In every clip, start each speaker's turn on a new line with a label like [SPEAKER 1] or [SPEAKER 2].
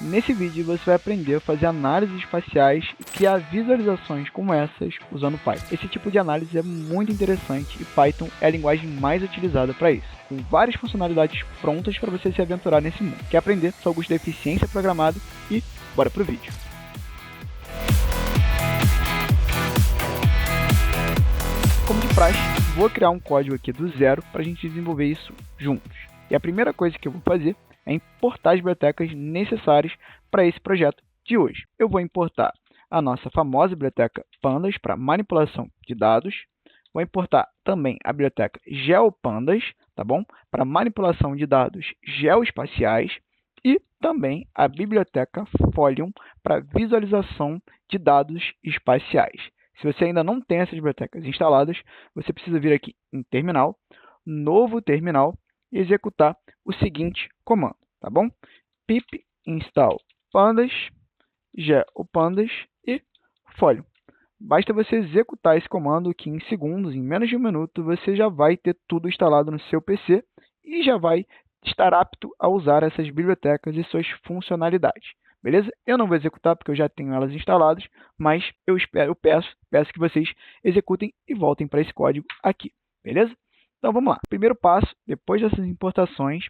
[SPEAKER 1] Nesse vídeo você vai aprender a fazer análises espaciais e criar visualizações como essas usando Python. Esse tipo de análise é muito interessante e Python é a linguagem mais utilizada para isso, com várias funcionalidades prontas para você se aventurar nesse mundo. Quer aprender? Só gosto da eficiência programada e bora pro vídeo. Como de praxe, vou criar um código aqui do zero para a gente desenvolver isso juntos. E a primeira coisa que eu vou fazer é importar as bibliotecas necessárias para esse projeto de hoje. Eu vou importar a nossa famosa biblioteca Pandas para manipulação de dados. Vou importar também a biblioteca GeoPandas, tá bom? Para manipulação de dados geoespaciais. E também a biblioteca Folium para visualização de dados espaciais. Se você ainda não tem essas bibliotecas instaladas, você precisa vir aqui em Terminal, Novo Terminal, e executar o seguinte comando, tá bom? Pip install pandas, geopandas e Folium. Basta você executar esse comando que em segundos, em menos de um minuto, você já vai ter tudo instalado no seu PC e já vai estar apto a usar essas bibliotecas e suas funcionalidades. Beleza? Eu não vou executar porque eu já tenho elas instaladas, mas eu peço que vocês executem e voltem para esse código aqui. Beleza? Então vamos lá. O primeiro passo, depois dessas importações,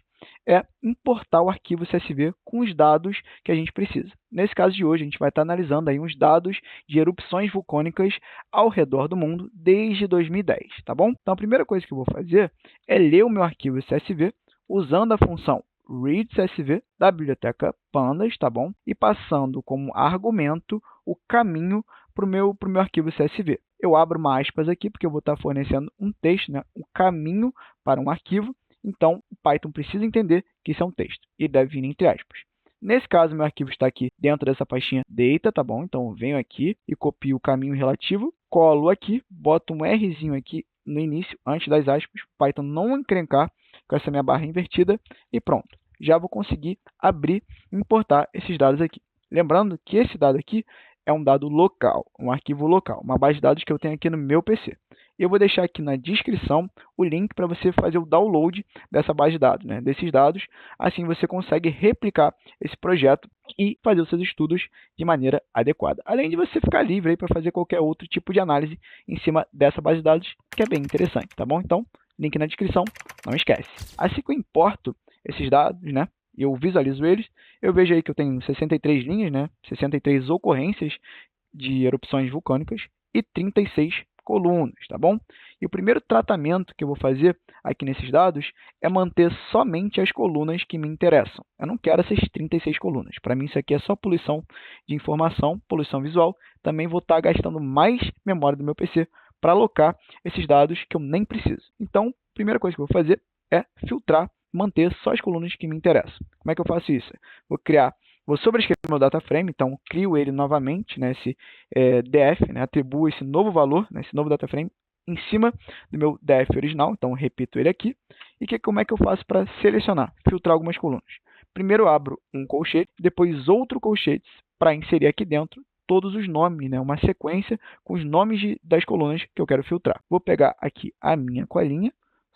[SPEAKER 1] é importar o arquivo CSV com os dados que a gente precisa. Nesse caso de hoje, a gente vai estar analisando aí uns dados de erupções vulcânicas ao redor do mundo desde 2010, tá bom? Então a primeira coisa que eu vou fazer é ler o meu arquivo CSV usando a função readCSV da biblioteca Pandas, tá bom? E passando como argumento o caminho para o meu arquivo CSV. Eu abro uma aspas aqui, porque eu vou estar fornecendo um texto, né? Um caminho para um arquivo. Então, o Python precisa entender que isso é um texto e deve vir entre aspas. Nesse caso, meu arquivo está aqui dentro dessa pastinha data, tá bom? Então, eu venho aqui e copio o caminho relativo, colo aqui, boto um Rzinho aqui no início, antes das aspas, o Python não encrencar com essa minha barra invertida e pronto. Já vou conseguir abrir e importar esses dados aqui. Lembrando que esse dado aqui é um dado local, um arquivo local, uma base de dados que eu tenho aqui no meu PC. Eu vou deixar aqui na descrição o link para você fazer o download dessa base de dados, né, desses dados. Assim você consegue replicar esse projeto e fazer os seus estudos de maneira adequada. Além de você ficar livre para fazer qualquer outro tipo de análise em cima dessa base de dados, que é bem interessante, tá bom? Então, link na descrição, não esquece. Assim que eu importo esses dados, né, eu visualizo eles, eu vejo aí que eu tenho 63 linhas, né, 63 ocorrências de erupções vulcânicas e 36 colunas, tá bom? E o primeiro tratamento que eu vou fazer aqui nesses dados é manter somente as colunas que me interessam. Eu não quero essas 36 colunas. Para mim, isso aqui é só poluição de informação, poluição visual. Também vou estar gastando mais memória do meu PC para alocar esses dados que eu nem preciso. Então, a primeira coisa que eu vou fazer é filtrar, manter só as colunas que me interessam. Como é que eu faço isso? Vou sobrescrever meu data frame, então crio ele novamente, né, esse df, né, atribuo esse novo valor, né, esse novo data frame, em cima do meu df original, então repito ele aqui. E como é que eu faço para selecionar, filtrar algumas colunas? Primeiro eu abro um colchete, depois outro colchete para inserir aqui dentro todos os nomes, né, uma sequência com os nomes das colunas que eu quero filtrar. Vou pegar aqui a minha colinha,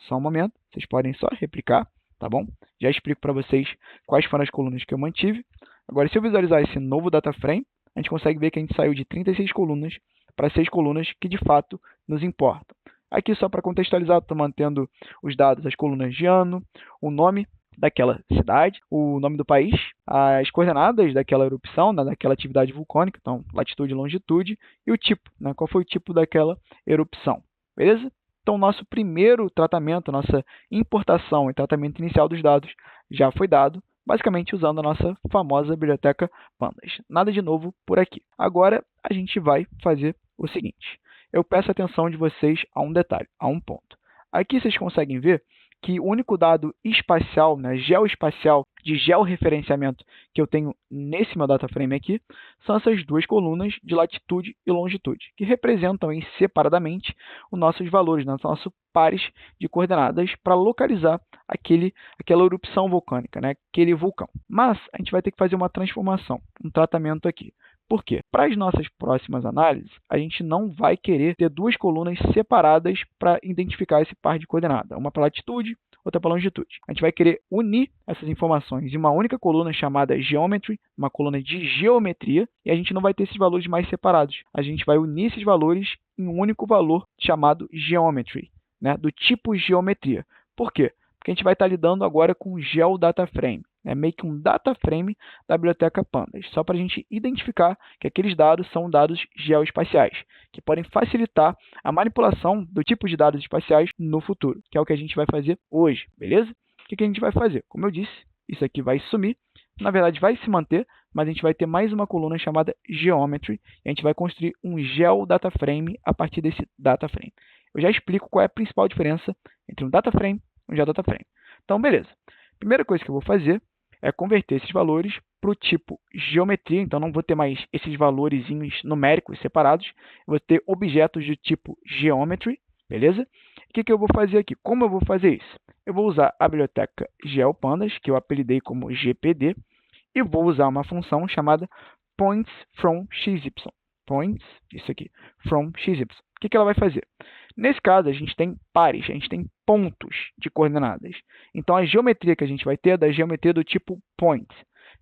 [SPEAKER 1] só um momento, vocês podem só replicar, tá bom? Já explico para vocês quais foram as colunas que eu mantive. Agora, se eu visualizar esse novo data frame, a gente consegue ver que a gente saiu de 36 colunas para 6 colunas que de fato nos importam. Aqui, só para contextualizar, estou mantendo os dados, as colunas de ano, o nome daquela cidade, o nome do país, as coordenadas daquela erupção, né, daquela atividade vulcânica, então latitude e longitude, e o tipo, né, qual foi o tipo daquela erupção, beleza? Então, nosso primeiro tratamento, nossa importação e tratamento inicial dos dados já foi dado, basicamente usando a nossa famosa biblioteca Pandas. Nada de novo por aqui. Agora, a gente vai fazer o seguinte. Eu peço a atenção de vocês a um detalhe, a um ponto. Aqui vocês conseguem ver que o único dado espacial, né, geoespacial, de georreferenciamento que eu tenho nesse meu data frame aqui, são essas duas colunas de latitude e longitude, que representam aí, separadamente os nossos valores, né, nossos pares de coordenadas para localizar aquela erupção vulcânica, né, aquele vulcão. Mas a gente vai ter que fazer uma transformação, um tratamento aqui. Por quê? Para as nossas próximas análises, a gente não vai querer ter duas colunas separadas para identificar esse par de coordenada. Uma para latitude, outra para longitude. A gente vai querer unir essas informações em uma única coluna chamada Geometry, uma coluna de geometria, e a gente não vai ter esses valores mais separados. A gente vai unir esses valores em um único valor chamado Geometry, né, do tipo geometria. Por quê? Porque a gente vai estar lidando agora com o GeoDataFrame, né, meio que um data frame da biblioteca Pandas, só para a gente identificar que aqueles dados são dados geoespaciais, que podem facilitar a manipulação do tipo de dados espaciais no futuro, que é o que a gente vai fazer hoje, beleza? O que a gente vai fazer? Como eu disse, isso aqui vai sumir, na verdade vai se manter, mas a gente vai ter mais uma coluna chamada Geometry, e a gente vai construir um GeoDataFrame a partir desse DataFrame. Eu já explico qual é a principal diferença entre um DataFrame e um GeoDataFrame. Então, beleza. Primeira coisa que eu vou fazer é converter esses valores para o tipo geometria, então não vou ter mais esses valores numéricos separados, eu vou ter objetos do tipo geometry, beleza? O que eu vou fazer aqui? Como eu vou fazer isso? Eu vou usar a biblioteca GeoPandas, que eu apelidei como GPD, e vou usar uma função chamada points_from_xy. Points, isso aqui, from xy. O que ela vai fazer? Nesse caso, a gente tem pares, a gente tem pontos de coordenadas. Então, a geometria que a gente vai ter é da geometria do tipo point.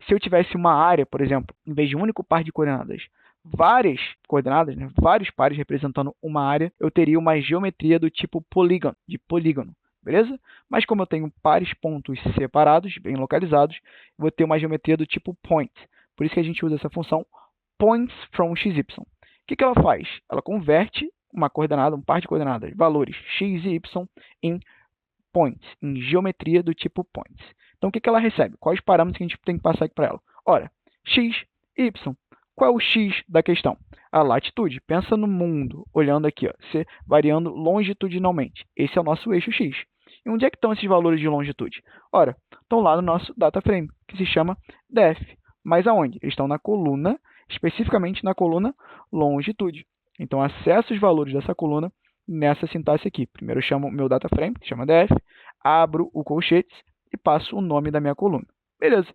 [SPEAKER 1] Se eu tivesse uma área, por exemplo, em vez de um único par de coordenadas, várias coordenadas, né, vários pares representando uma área, eu teria uma geometria do tipo polígono, de polígono, beleza? Mas como eu tenho pares pontos separados, bem localizados, eu vou ter uma geometria do tipo point. Por isso que a gente usa essa função points_from_xy. O que ela faz? Ela converte uma coordenada, um par de coordenadas, valores x e y em points, em geometria do tipo points. Então, o que ela recebe? Quais parâmetros que a gente tem que passar aqui para ela? Ora, x, y. Qual é o x da questão? A latitude. Pensa no mundo, olhando aqui, ó, variando longitudinalmente. Esse é o nosso eixo x. E onde é que estão esses valores de longitude? Ora, estão lá no nosso DataFrame, que se chama def. Mas aonde? Eles estão na coluna, especificamente na coluna longitude. Então, acesso os valores dessa coluna nessa sintaxe aqui. Primeiro eu chamo o meu DataFrame, que se chama def, abro o colchetes e passo o nome da minha coluna. Beleza.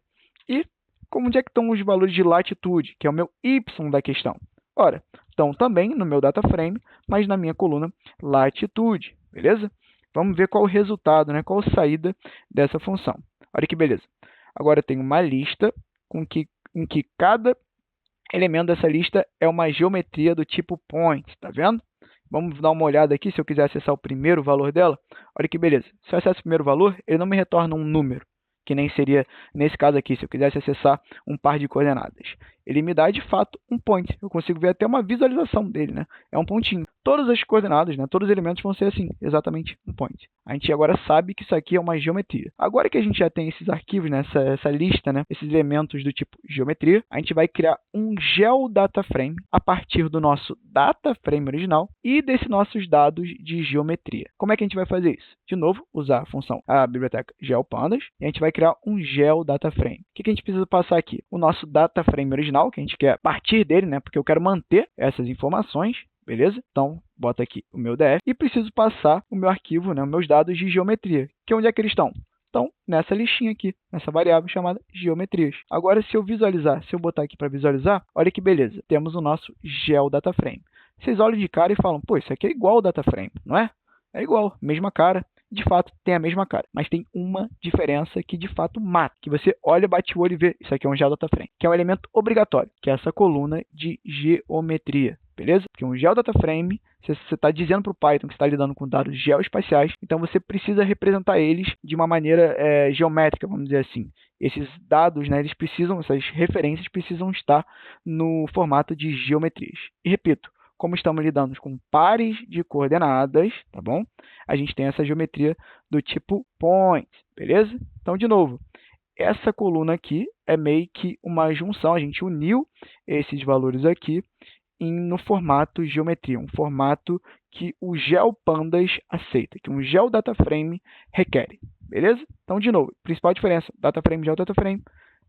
[SPEAKER 1] E onde é que estão os valores de latitude, que é o meu y da questão? Ora, estão também no meu DataFrame, mas na minha coluna latitude. Beleza? Vamos ver qual o resultado, né? Qual a saída dessa função. Olha que beleza. Agora eu tenho uma lista em que cada elemento dessa lista é uma geometria do tipo point, tá vendo? Vamos dar uma olhada aqui, se eu quiser acessar o primeiro valor dela. Olha que beleza. Se eu acesso o primeiro valor, ele não me retorna um número, que nem seria nesse caso aqui, se eu quisesse acessar um par de coordenadas. Ele me dá, de fato, um point. Eu consigo ver até uma visualização dele, né? É um pontinho. Todas as coordenadas, né? Todos os elementos vão ser assim, exatamente um point. A gente agora sabe que isso aqui é uma geometria. Agora que a gente já tem esses arquivos, né? essa lista, né? Esses elementos do tipo geometria, a gente vai criar um GeoDataFrame a partir do nosso DataFrame original e desses nossos dados de geometria. Como é que a gente vai fazer isso? De novo, usar a biblioteca GeoPandas e a gente vai criar um GeoDataFrame. O que a gente precisa passar aqui? O nosso DataFrame original, que a gente quer partir dele, né? Porque eu quero manter essas informações, beleza? Então, bota aqui o meu DF e preciso passar o meu arquivo, né? Os meus dados de geometria, que onde é que eles estão? Então, nessa listinha aqui, nessa variável chamada geometrias. Agora, se eu botar aqui para visualizar, olha que beleza, temos o nosso GeoDataFrame. Vocês olham de cara e falam, pô, isso aqui é igual ao DataFrame, não é? É igual, mesma cara. De fato, tem a mesma cara, mas tem uma diferença que de fato mata, que você olha, bate o olho e vê, isso aqui é um GeoDataFrame, que é um elemento obrigatório, que é essa coluna de geometria, beleza? Porque um GeoDataFrame, se você está dizendo para o Python que está lidando com dados geoespaciais, então você precisa representar eles de uma maneira geométrica, vamos dizer assim. Esses dados, né, essas referências precisam estar no formato de geometrias. E repito, como estamos lidando com pares de coordenadas, tá bom? A gente tem essa geometria do tipo point, beleza? Então, de novo, essa coluna aqui é meio que uma junção, a gente uniu esses valores aqui no formato geometria, um formato que o GeoPandas aceita, que um GeoDataFrame requer, beleza? Então, de novo, principal diferença, DataFrame, GeoDataFrame.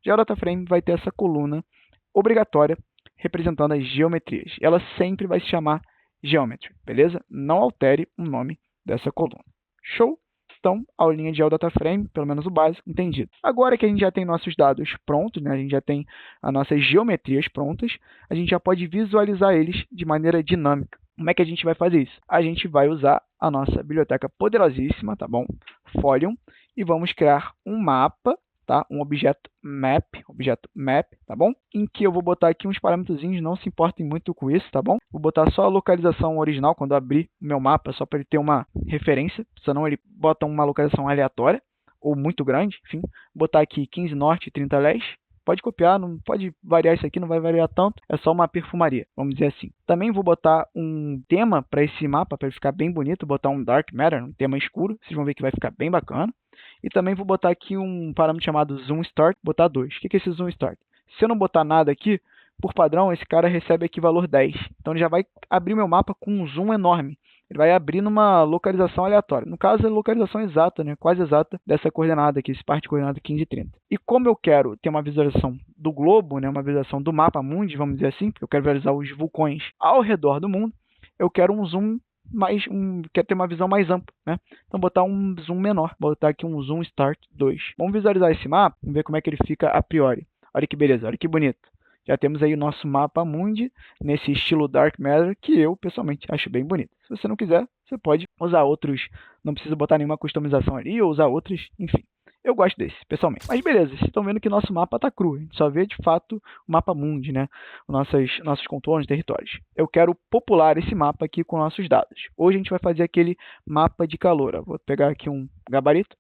[SPEAKER 1] GeoDataFrame vai ter essa coluna obrigatória representando as geometrias. Ela sempre vai se chamar Geometry, beleza? Não altere o nome dessa coluna. Show? Então, a aulinha de GeoDataFrame, pelo menos o básico, entendido. Agora que a gente já tem nossos dados prontos, né? A gente já tem as nossas geometrias prontas, a gente já pode visualizar eles de maneira dinâmica. Como é que a gente vai fazer isso? A gente vai usar a nossa biblioteca poderosíssima, tá bom? Folium, e vamos criar um mapa, tá? Um objeto map, tá bom? Em que eu vou botar aqui uns parâmetrozinhos, não se importem muito com isso, tá bom? Vou botar só a localização original quando eu abrir o meu mapa, só para ele ter uma referência, senão ele bota uma localização aleatória ou muito grande, enfim. Vou botar aqui 15 norte e 30 leste. Pode copiar, não pode variar isso aqui, não vai variar tanto, é só uma perfumaria, vamos dizer assim. Também vou botar um tema para esse mapa, para ele ficar bem bonito, botar um Dark Matter, um tema escuro, vocês vão ver que vai ficar bem bacana. E também vou botar aqui um parâmetro chamado Zoom Start, botar 2. O que é esse Zoom Start? Se eu não botar nada aqui, por padrão, esse cara recebe aqui valor 10. Então ele já vai abrir meu mapa com um zoom enorme. Ele vai abrir numa localização aleatória. No caso, a localização exata, né? Quase exata dessa coordenada aqui, esse par de coordenada 15 e 30. E como eu quero ter uma visualização do globo, né? Uma visualização do mapa mundi, vamos dizer assim, porque eu quero visualizar os vulcões ao redor do mundo, eu quero um zoom quer ter uma visão mais ampla, né? Então botar um zoom menor, botar aqui um zoom start 2. Vamos visualizar esse mapa, vamos ver como é que ele fica a priori. Olha que beleza, olha que bonito. Já temos aí o nosso mapa mundi nesse estilo Dark Matter que eu pessoalmente acho bem bonito. Se você não quiser, você pode usar outros, não precisa botar nenhuma customização ali ou usar outros, enfim. Eu gosto desse, pessoalmente. Mas beleza, vocês estão vendo que nosso mapa está cru. A gente só vê, de fato, o mapa mundi, né? Nossos contornos, territórios. Eu quero popular esse mapa aqui com nossos dados. Hoje a gente vai fazer aquele mapa de calor. Eu vou pegar aqui um gabarito.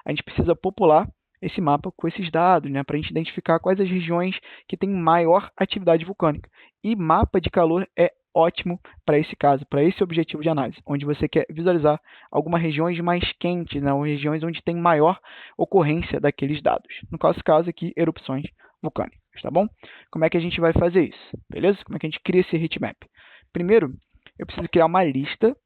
[SPEAKER 1] A gente precisa popular esse mapa com esses dados, né? Para a gente identificar quais as regiões que têm maior atividade vulcânica. E mapa de calor é ótimo para esse caso, para esse objetivo de análise, onde você quer visualizar algumas regiões mais quentes, né, ou regiões onde tem maior ocorrência daqueles dados. No nosso caso aqui, erupções vulcânicas, tá bom? Como é que a gente vai fazer isso? Beleza? Como é que a gente cria esse heatmap? Primeiro, eu preciso criar uma lista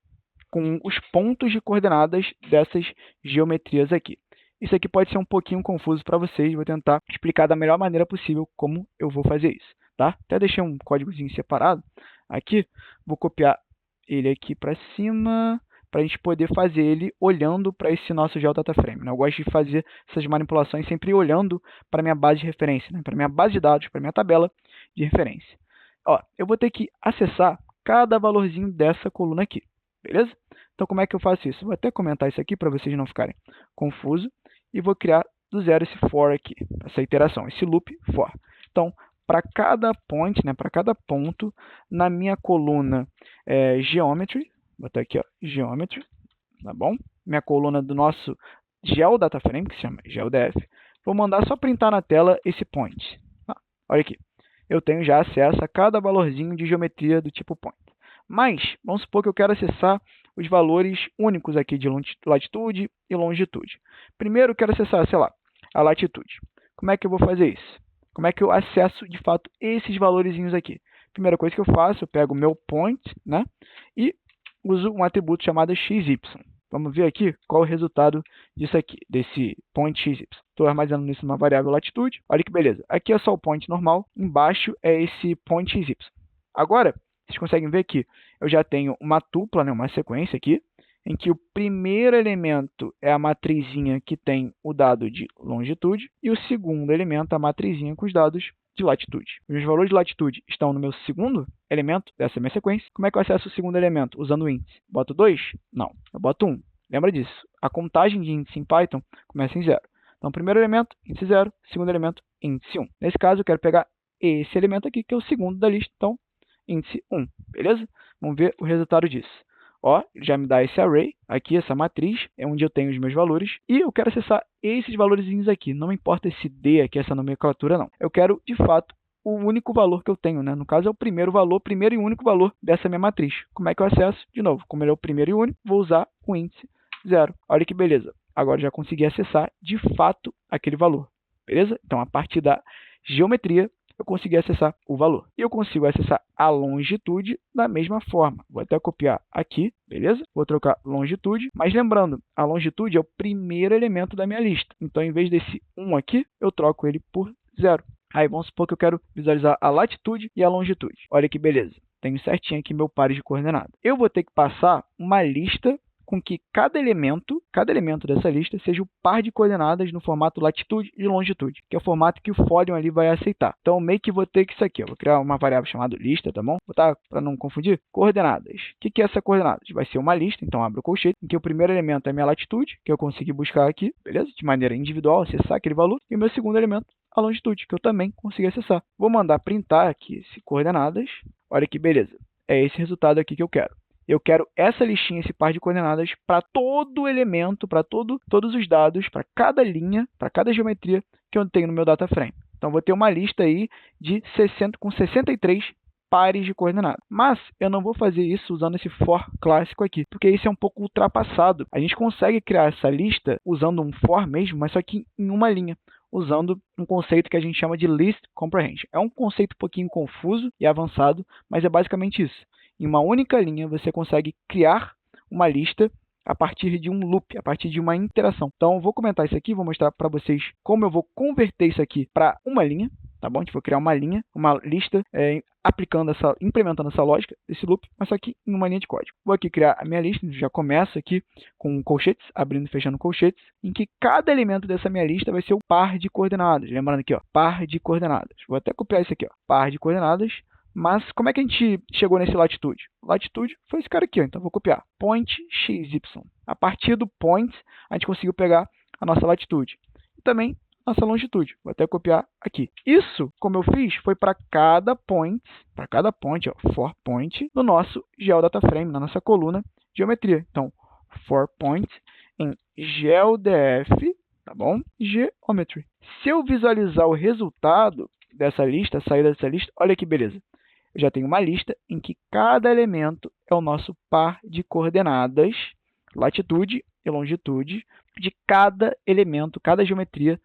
[SPEAKER 1] com os pontos de coordenadas dessas geometrias aqui. Isso aqui pode ser um pouquinho confuso para vocês, vou tentar explicar da melhor maneira possível como eu vou fazer isso, tá? Até deixei um códigozinho separado aqui, vou copiar ele aqui para cima, para a gente poder fazer ele olhando para esse nosso GeoDataFrame, né? Eu gosto de fazer essas manipulações sempre olhando para minha base de referência, né? Para minha base de dados, para minha tabela de referência. Ó, eu vou ter que acessar cada valorzinho dessa coluna aqui, beleza? Então, como é que eu faço isso? Eu vou até comentar isso aqui para vocês não ficarem confusos. E vou criar do zero esse for aqui, essa iteração, esse loop for. Então, para cada point, né, para cada ponto, na minha coluna Geometry, vou botar aqui, ó, Geometry, tá bom? Minha coluna do nosso GeoDataFrame, que se chama GeoDF, vou mandar só printar na tela esse point. Olha aqui, eu tenho já acesso a cada valorzinho de geometria do tipo point. Mas, vamos supor que eu quero acessar os valores únicos aqui de latitude e longitude. Primeiro eu quero acessar, sei lá, a latitude. Como é que eu vou fazer isso? Como é que eu acesso, de fato, esses valorzinhos aqui? Primeira coisa que eu faço, eu pego o meu point, né, e uso um atributo chamado XY. Vamos ver aqui qual é o resultado disso aqui, desse point XY. Estou armazenando isso numa variável latitude. Olha que beleza. Aqui é só o point normal, embaixo é esse point XY. Agora, vocês conseguem ver que eu já tenho uma tupla, né, uma sequência aqui, em que o primeiro elemento é a matrizinha que tem o dado de longitude e o segundo elemento é a matrizinha com os dados de latitude. Os meus valores de latitude estão no meu segundo elemento dessa minha sequência. Como é que eu acesso o segundo elemento? Usando o índice. Boto 2? Não, eu boto 1. Lembra disso? A contagem de índice em Python começa em 0. Então, primeiro elemento, índice 0. Segundo elemento, índice 1. Nesse caso, eu quero pegar esse elemento aqui, que é o segundo da lista. Então, índice 1, beleza? Vamos ver o resultado disso. Ó, já me dá esse array, aqui, essa matriz, é onde eu tenho os meus valores, e eu quero acessar esses valorzinhos aqui. Não me importa esse D aqui, essa nomenclatura, não. Eu quero, de fato, o único valor que eu tenho, né? No caso, é o primeiro valor, primeiro e único valor dessa minha matriz. Como é que eu acesso? De novo, como ele é o primeiro e único, vou usar o índice 0. Olha que beleza. Agora já consegui acessar, de fato, aquele valor, beleza? Então, a partir da geometria, eu consegui acessar o valor. E eu consigo acessar a longitude da mesma forma. Vou até copiar aqui, beleza? Vou trocar longitude, mas lembrando, a longitude é o primeiro elemento da minha lista. Então, em vez desse 1 aqui, eu troco ele por 0. Aí, vamos supor que eu quero visualizar a latitude e a longitude. Olha que beleza. Tenho certinho aqui meu par de coordenadas. Eu vou ter que passar uma lista com que cada elemento dessa lista seja o par de coordenadas no formato latitude e longitude, que é o formato que o Folion ali vai aceitar. Então, meio que vou ter que isso aqui, eu vou criar uma variável chamada lista, tá bom? Vou botar, para não confundir, coordenadas. O que é essa coordenadas? Vai ser uma lista, então abro o colchete, em que o primeiro elemento é a minha latitude, que eu consegui buscar aqui, beleza? De maneira individual, acessar aquele valor, e o meu segundo elemento, a longitude, que eu também consegui acessar. Vou mandar printar aqui esse coordenadas. Olha que beleza. É esse resultado aqui que eu quero. Eu quero essa listinha, esse par de coordenadas para todo elemento, para todos os dados, para cada linha, para cada geometria que eu tenho no meu data frame. Então, vou ter uma lista aí de 63 pares de coordenadas. Mas eu não vou fazer isso usando esse for clássico aqui, porque isso é um pouco ultrapassado. A gente consegue criar essa lista usando um for mesmo, mas só que em uma linha, usando um conceito que a gente chama de list comprehension. É um conceito um pouquinho confuso e avançado, mas é basicamente isso. Em uma única linha, você consegue criar uma lista a partir de um loop, a partir de uma interação. Então, eu vou comentar isso aqui, vou mostrar para vocês como eu vou converter isso aqui para uma linha, tá bom? A gente vai criar uma linha, uma lista, implementando essa lógica, esse loop, mas só que em uma linha de código. Vou aqui criar a minha lista, já começo aqui com colchetes, abrindo e fechando colchetes, em que cada elemento dessa minha lista vai ser o par de coordenadas. Lembrando aqui, ó, par de coordenadas. Vou até copiar isso aqui, ó, par de coordenadas. Mas como é que a gente chegou nesse latitude? Latitude foi esse cara aqui, ó, então vou copiar. Point XY. A partir do point, a gente conseguiu pegar a nossa latitude. E também nossa longitude. Vou até copiar aqui. Isso, como eu fiz, foi para cada point, ó, for point, no nosso GeoDataFrame, na nossa coluna geometria. Então, for point em GeoDF, tá bom? Geometry. Se eu visualizar o resultado dessa lista, a saída dessa lista, olha que beleza. Eu já tenho uma lista em que cada elemento é o nosso par de coordenadas, latitude e longitude, de cada elemento, cada geometria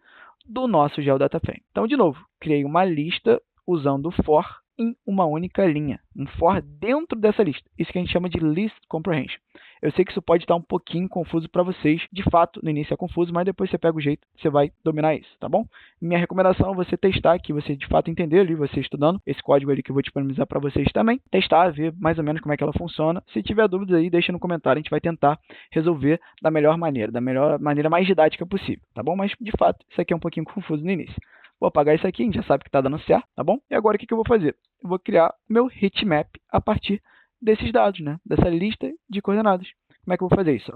[SPEAKER 1] do nosso GeoDataFrame. Então, de novo, criei uma lista usando o for em uma única linha, um for dentro dessa lista. Isso que a gente chama de list comprehension. Eu sei que isso pode estar um pouquinho confuso para vocês. De fato, no início é confuso, mas depois você pega o jeito, você vai dominar isso, tá bom? Minha recomendação é você testar aqui, você de fato entender ali, você estudando esse código ali que eu vou disponibilizar para vocês também. Testar, ver mais ou menos como é que ela funciona. Se tiver dúvidas aí, deixa no comentário, a gente vai tentar resolver da melhor maneira mais didática possível, tá bom? Mas, de fato, isso aqui é um pouquinho confuso no início. Vou apagar isso aqui, a gente já sabe que está dando certo, tá bom? E agora o que eu vou fazer? Eu vou criar meu heatmap a partir desses dados, né? Dessa lista de coordenadas. Como é que eu vou fazer isso?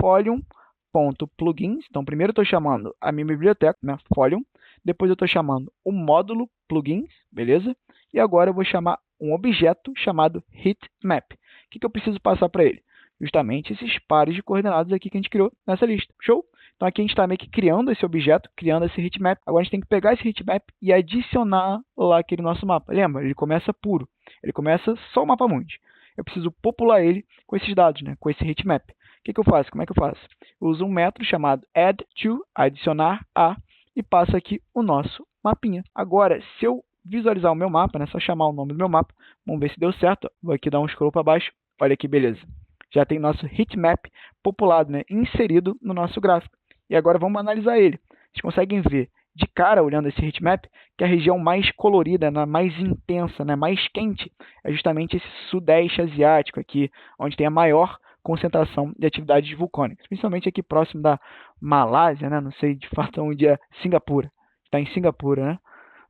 [SPEAKER 1] Folium.plugins. Então, primeiro eu estou chamando a minha biblioteca, né? Folium. Depois eu estou chamando o módulo plugins, beleza? E agora eu vou chamar um objeto chamado heatmap. O que eu preciso passar para ele? Justamente esses pares de coordenadas aqui que a gente criou nessa lista. Show? Então, aqui a gente está meio que criando esse objeto, criando esse heatmap. Agora, a gente tem que pegar esse heatmap e adicionar lá aquele nosso mapa. Lembra? Ele começa puro. Ele começa só o mapa mundi. Eu preciso popular ele com esses dados, né? Com esse heatmap. O que eu faço? Como é que eu faço? Eu uso um método chamado addTo, adicionar a, e passo aqui o nosso mapinha. Agora, se eu visualizar o meu mapa, né? Só chamar o nome do meu mapa. Vamos ver se deu certo. Vou aqui dar um scroll para baixo. Olha que beleza. Já tem nosso heatmap populado, né? Inserido no nosso gráfico. E agora vamos analisar ele. Vocês conseguem ver de cara, olhando esse heatmap, que a região mais colorida, né, mais intensa, né, mais quente, é justamente esse sudeste asiático aqui, onde tem a maior concentração de atividades vulcânicas, principalmente aqui próximo da Malásia, né, não sei de fato onde é Singapura, está em Singapura, né,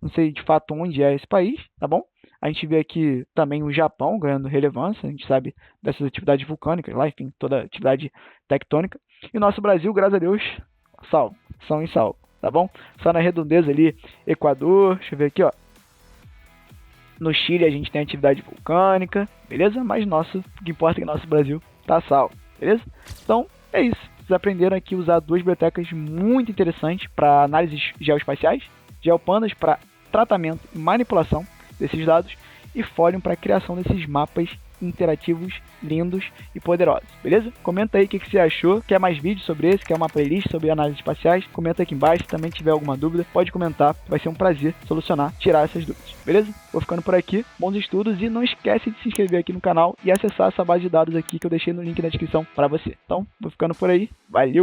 [SPEAKER 1] não sei de fato onde é esse país, tá bom? A gente vê aqui também o Japão ganhando relevância, a gente sabe dessas atividades vulcânicas lá, enfim, toda atividade tectônica. E o nosso Brasil, graças a Deus, são em salvo, tá bom? Só na redondeza ali, Equador, deixa eu ver aqui, ó. No Chile a gente tem atividade vulcânica, beleza? Mas o que importa é que nosso Brasil tá salvo, beleza? Então, é isso. Vocês aprenderam aqui a usar duas bibliotecas muito interessantes para análises geoespaciais, GeoPandas para tratamento e manipulação desses dados e Folium para a criação desses mapas interativos, lindos e poderosos, beleza? Comenta aí o que você achou, quer mais vídeos sobre esse, quer uma playlist sobre análises espaciais, comenta aqui embaixo, se também tiver alguma dúvida, pode comentar, vai ser um prazer solucionar, tirar essas dúvidas, beleza? Vou ficando por aqui, bons estudos e não esquece de se inscrever aqui no canal e acessar essa base de dados aqui que eu deixei no link na descrição para você. Então, vou ficando por aí, valeu!